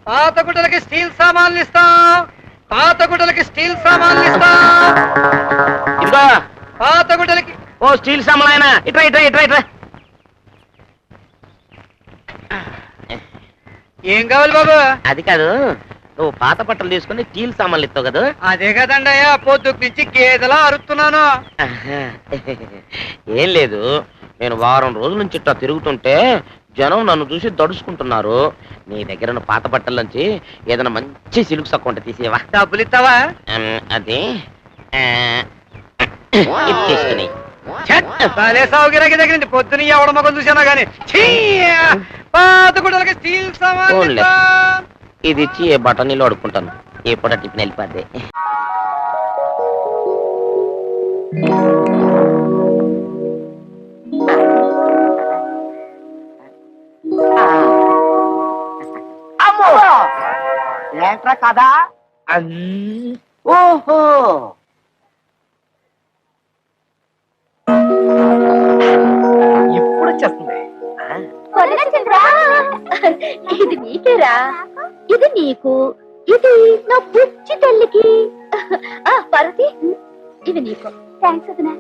పాత గుడ్డలకి స్టీల్ సామాన్లు ఇస్తాం. పాత గుడ్డలకి స్టీల్ సామాన్లు ఇస్తాం. ఇదిగో పాత గుడ్డలకి ఓ స్టీల్ సామాన్ ఆయన ఇట్రా ఇట్రా ఇట్రా ఇట్రా. ఏం కావాలి బాబు? అది కాదు, నువ్వు పాత బట్టలు తీసుకుని స్టీల్ సామాన్లు ఇస్తావు కదా. అదే కదండి అయ్యా, పొద్దుకు నుంచి గేదెలా అరుస్తున్నాను. ఏం లేదు, నేను వారం రోజుల నుంచి ఇట్లా తిరుగుతుంటే జనం నన్ను చూసి దడుచుకుంటున్నారు. నీ దగ్గర పాత బట్టల నుంచి ఏదైనా మంచి సిల్క్ సక్కు ఉంటే తీసేవా? డబ్బులు ఇస్తావా? అది తీసుకుని సౌకర్యానికి దగ్గర నుంచి పొద్దున ఎవడ మొగం చూసాను గాని పాత గుడ్డలకి స్టీల్ సామాన్లు. ఇది ఇచ్చి ఏ బట్టనీళ్ళు అడుక్కుంటాను, ఏ పూట టిఫిన్ వెళ్ళిపోద్ది. ఏంట్రా కదా? ఓహో, ఇప్పుడు వచ్చేస్తుంది. ఇది నీకేరా, ఇది నీకు, ఇది నా పుచ్చి తల్లికి. పార్వతి, ఇది నీకు. థ్యాంక్స్ వదినా.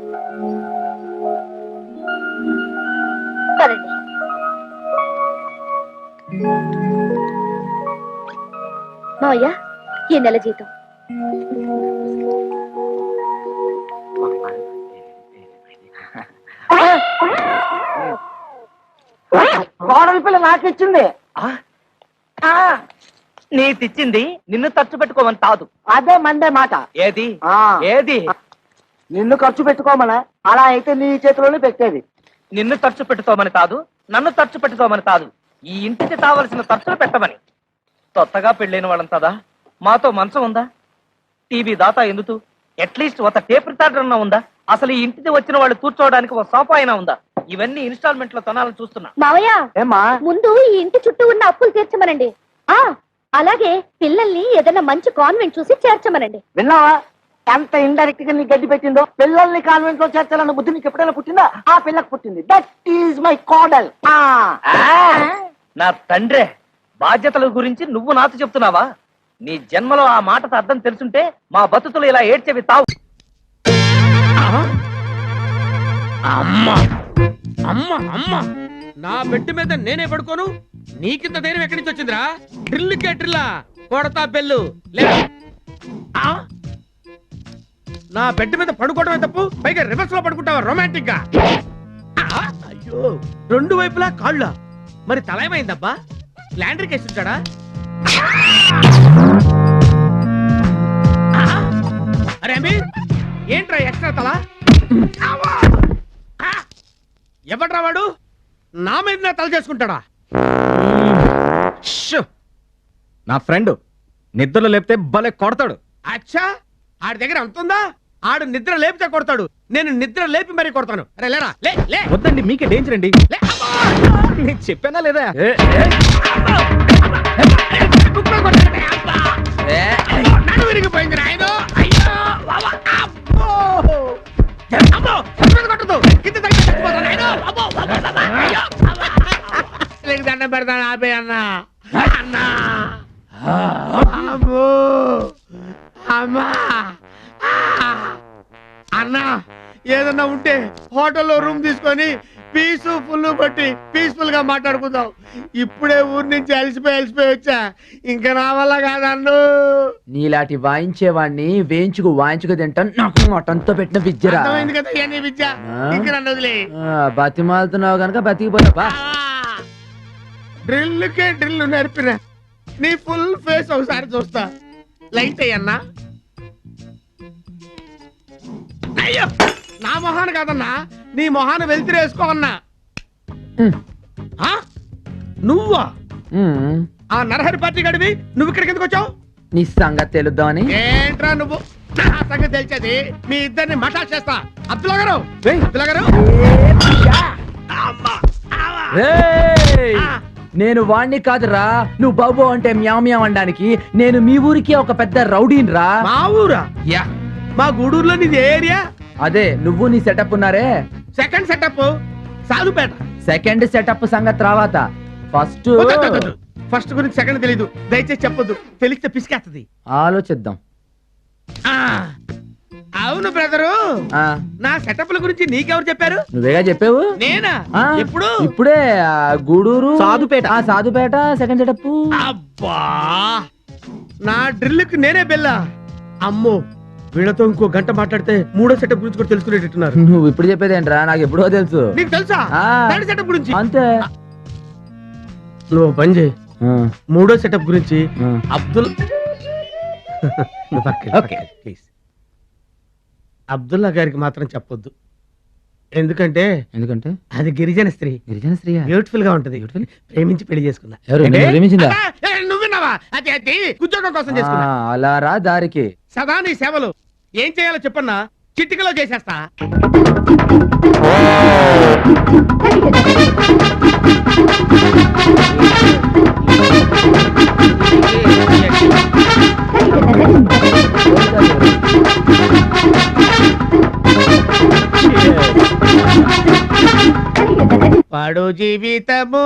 పదండి. మావయ్య, ఈ నెల జీతం. కోడలి పిల్ల నాకు ఇచ్చింది. నీ తెచ్చింది నిన్ను ఖర్చు పెట్టుకోమని కాదు. అదే మందే మాట. ఏది ఏది? నిన్ను ఖర్చు పెట్టుకోమనా? అలా అయితే నీ చేతిలోనే పెట్టేది. నిన్ను ఖర్చు పెట్టుకోమని కాదు, నన్ను ఖర్చు పెట్టుకోమని కాదు, ఈ ఇంటికి కావలసిన ఖర్చులు పెట్టమని. కొత్తగా పెళ్ళైన వాళ్ళంతదా మాతో మంచం ఉందా? టీవీ దాతా ఎందుకు? అట్లీస్ట్ ఒక టేప్ రికార్డర్ అన్నా ఉందా? అసలు ఈ ఇంటికి వచ్చిన వాళ్ళు కూర్చోవడానికి ఒక సోఫా అయినా ఉందా? ఇవన్నీ ఇన్స్టాల్మెంట్ లో కొనాలని చూస్తున్నా. మావయ్య, ఏమా ముందు ఈ ఇంటి చుట్టూ ఉన్న అప్పులు తీర్చమనండి. అలాగే పిల్లల్ని ఏదైనా మంచి కాన్వెంట్ చూసి చేర్చమనండి. విన్నావా ఎంత ఇండైరెక్ట్ గా నీ గడ్డి పెట్టిందో? పిల్లల్ని కాన్వెంట్ లో చేర్చాలన్న బుద్ధి నీకు ఎప్పుడైనా పుట్టిందా? ఆ పిల్లకు పుట్టింది. దట్ ఈజ్ మై కోడల్. నా తండ్రే, బాధ్యతల గురించి నువ్వు నాతో చెప్తున్నావా? నీ జన్మలో ఆ మాటతో అర్థం తెలుసుంటే మా బతుకులు ఇలా ఏడ్చేవి తావు. అమ్మా అమ్మా అమ్మా, నా బెడ్ మీద నేనే పడుకోను, నీకింత ధైర్యం ఎక్కడి నుంచి వచ్చిందిరా? డ్రిల్కే డ్రిల్లా, కొడతా బెల్లు లేదా? నా బెడ్ మీద పడుకోవడమే తప్పు, పైగా రివర్స్ లో పడుకుంటావా రొమాంటిక్ గా? అయ్యో, రెండు వైపులా కాళ్ళ, మరి తల ఏమైందబ్బా? లాండ్రీ కేసు ఉంటాడా? అరే అమీర్, ఏంట్రా ఎక్స్ట్రా తల? ఎవడ్రా వాడు? నా మీద తల చేసుకుంటాడా? నా ఫ్రెండ్ నిద్రలో లేపితే భలే కొడతాడు. అచ్చా, ఆడి దగ్గర అంతుందా? ఆడు నిద్ర లేపితే కొడతాడు, నేను నిద్ర లేపి మరీ కొడతాను. అరే లేరా, లే లే. వద్దండి, మీకే డేంజర్ అండి. నీకు చెప్పానా లేదా? నన్ను విరిగిపోయింది నాయన. దండం పెడతాను, ఆపే అన్నా. అన్నా, అమ్మా అన్నా, ఏదన్నా ఉంటే హోటల్లో రూమ్ తీసుకొని పీస్ఫుల్ బట్టి పీస్ఫుల్ గా మాట్లాడుకుందాం. ఇప్పుడే ఊరి నుంచి అలసిపోయి వచ్చా, ఇంకా నా వల్ల కాదన్ను. నీలాంటి వాయించేవాడిని వేయించుకు వాయించుకు తింటాను. నాకు మటంతో పెట్టిన విద్యరా. అర్థమైంది కదా ఇవన్నీ విద్య. ఇంకా నన్ను వదిలే. బతిమాలుతున్నావు కనుక బతికిపోతావా? డ్రిల్కే డ్రిల్ నేర్పిన నీ ఫుల్ ఫేస్ ఒకసారి చూస్తా. లైట్ అయ్యన్నా. అయ్యో, నా మొహాన్ని కాదన్నా, నీ మొహాన్ని వెళ్తిరి వేసుకో అన్నా. నువ్వా? ఆ నరహరి పార్టీ గడివి నువ్వు ఇక్కడికి ఎందుకు వచ్చావు? నీ సంగతి తెలుద్దామని. ఏంట్రా నువ్వు? నా సంగతి తెలిసేది మీ ఇద్దరిని మసాజ్ చేస్తా. అబ్దుల్లా గారు, అబ్దుల్లా గారు, నేను వాణ్ణి కాదురా, నువ్వు బాబు అంటే మ్యామ్యాం అనడానికి. నేను మీ ఊరికి ఒక పెద్ద రౌడీని రా. మా ఊరా? యా, మా గూడూరులో నీది ఏరియా? అదే, నువ్వు నీ సెటప్ ఉన్నారే. Second setup Sadhupeta. Second setup సంగతి తర్వాత, ఫస్ట్ ఫస్ట్ గురించి సెకండ్ తెలీదు, దయచేసి చెప్పొద్దు, తెలిస్తే పిసికేస్తది. ఆలోచిద్దాం. ఆ, అవును బ్రదరు, ఆ, నా సెటప్ల గురించి నీకెవరు చెప్పారు? నువ్వేగా చెప్పావు. నేనా? ఆ, ఎప్పుడు? ఇప్పుడే గూడూరు సాధుపేట. Sadhupeta second setup. అబ్బా, నా డ్రిల్కి నేనే బెల్లా. అమ్మో, వీళ్ళతో ఇంకో గంట మాట్లాడితే మూడో సెటప్ గురించి కూడా తెలుసుకునేటట్టున్నారు. నువ్వు ఇప్పుడు చెప్పేదేంట్రా, నాకు ఎప్పుడో తెలుసు. నీకు తెలుసా ఆ. థర్డ్ సెటప్ గురించి? అంతే. నువ్వు ఓ పని చేయి, ఆ, మూడో సెటప్ గురించి ఆ. అబ్దుల్ ఓకే. ప్లీజ్ అబ్దుల్లా గారికి మాత్రం చెప్పొద్దు, ఎందుకంటే ఎందుకంటే అది గిరిజన స్త్రీ, గిరిజన స్త్రీ. బ్యూటిఫుల్ గా ఉంటది, ప్రేమించి పెళ్లి చేసుకున్నా. ఎవరు? ఏంటి? నిన్ను ప్రేమించిందా? అబ్బా, నువ్వు విన్నావా? అది ఉద్యోగం కోసం చేసుకున్నా. అలా రా దారికి. సదా నీ సేవలు. ఏం చేయాలో చెప్పన్నా, చిటికలో చేసేస్తా. పడు జీవితము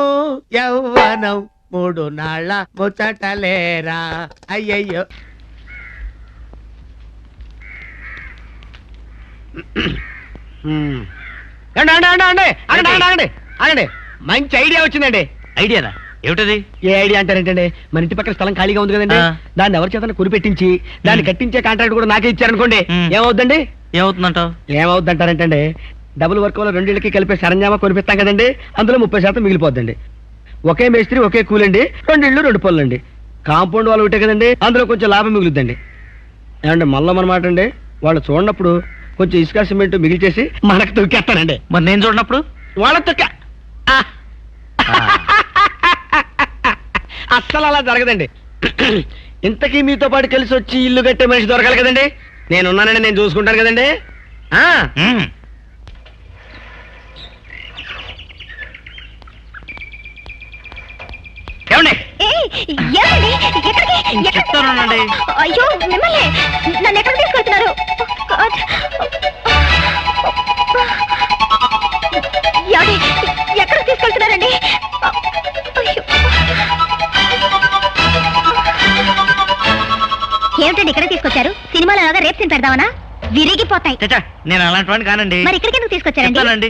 యౌవనం మూడు నాళ్ళ ముచ్చటలేరా. అయ్యయ్యో, ఆగండి, మంచి ఐడియా వచ్చిందండి. ఐడియానా? ఏమిటది? ఏ ఐడియా అంటారేంటండి, మన ఇంటి పక్కన స్థలం ఖాళీగా ఉంది కదండి, ఆ. దాన్ని ఎవరి చేత కురిపెట్టించి దాన్ని కట్టించే కాంట్రాక్ట్ కూడా నాకే ఇచ్చారనుకోండి, ఏమవుద్దండి? ఏమవుతుందంటావు? ఏమవుద్దంటారంటండి, డబుల్ వర్క్ వల్ల రెండిళ్ళకి కలిపే సరంజామా కొనిపిస్తాం కదండి, అందులో 30% మిగిలిపోద్దండి. ఒకే మేస్త్రి ఒకే కూలండి, 2 ఇళ్ళు 2 పనులండి. కాంపౌండ్ వాళ్ళు ఒకటే కదండి, అందులో కొంచెం లాభం మిగులుద్దండి. ఏమంటే మళ్ళీ అనమాట అండి, వాళ్ళు చూడనప్పుడు కొంచెం ఇసుక సిమెంట్ మిగిల్చేసి మనకు తొక్కేస్తానండి. మరి నేను చూడనప్పుడు వాళ్ళ తొక్క అస్సలు అలా జరగదండి. ఇంతకీ మీతో పాటు కలిసి వచ్చి ఇల్లు కట్టే మనిషి దొరకాలి కదండి, నేనున్నానండి, నేను చూసుకుంటాను కదండి. ఆ, ఏమండి? ఎక్కడికి? చెప్తానండి. అయ్యో మిమ్మల్ని, నన్ను ఎక్కడికి తీసుకెళ్తున్నారు? ఏమండి, ఎక్కడికి తీసుకెళ్తున్నారండి? అయ్యో. ఏమిటండి ఇక్కడ తీసుకొచ్చారు? సినిమాలో లాగా రేప్ సీన్ పెడదామనా? విరిగిపోతాయి. చచ్చా, నేను అలాంటి వాడిని కానండి. మరి ఇక్కడికి ఎందుకు తీసుకొచ్చారండి? చెప్తానండి.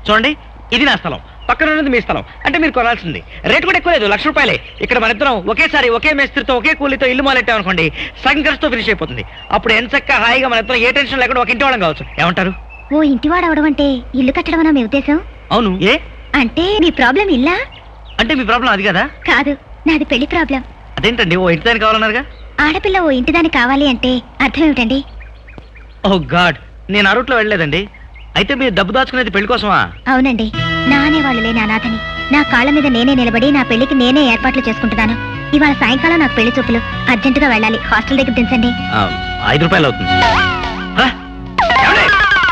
చూడండి, ఇది నా స్థలం, పక్కన ఉన్నది మీ స్థలం. అంటే మీరు కొనాల్సింది. రేటు కూడా ఎక్కువ లేదు, ₹1,00,000. ఇక్కడ మన ఇద్దరం ఒకేసారి ఒకే మేస్త్రితో ఒకే కూలీతో ఇల్లు మొదలెట్టామనుకోండి, సగం ఖర్చుతో ఫినిష్ అయిపోతుంది. అప్పుడు ఎంచక్క హాయిగా మన ఇద్దరం ఏ టెన్షన్ లేకుండా ఒక ఇంటి వాళ్ళం కావచ్చు. ఏమంటారు? ఓ ఇంటివాడు అవడం అంటే ఇల్లు కట్టడం అన్న మీ ఉద్దేశం? అవును. ఏ అంటే మీ ప్రాబ్లం ఇల్లా? అంటే మీ ప్రాబ్లం అది కదా? కాదు, నాది పెళ్లి ప్రాబ్లం. అదేంటండి, ఓ ఇంటి దాని కావాలన్నారుగా? ఆడపిల్ల ఓ ఇంటిదాని కావాలి అంటే అర్థం ఏమిటండి? ఓ గాడ్, నేను ఆ రూట్లో వెళ్ళలేదండి. అయితే మీరు డబ్బు దాచుకునేది పెళ్లి కోసమా? అవునండి, నా అనేవాళ్ళు లేని అనాథని. నా కాళ్ళ మీద నేనే నిలబడి నా పెళ్లికి నేనే ఏర్పాట్లు చేసుకుంటున్నాను. ఇవాళ సాయంకాలం నాకు పెళ్లి చూపులు, అర్జెంటుగా వెళ్ళాలి. హాస్టల్ దగ్గర దించండి. ₹5 అవుతుంది. ఆ? ఏమండి?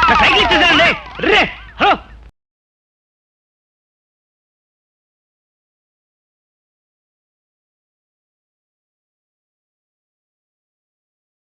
నా సైకిల్ ఇచ్చేసానండి. రే, హలో,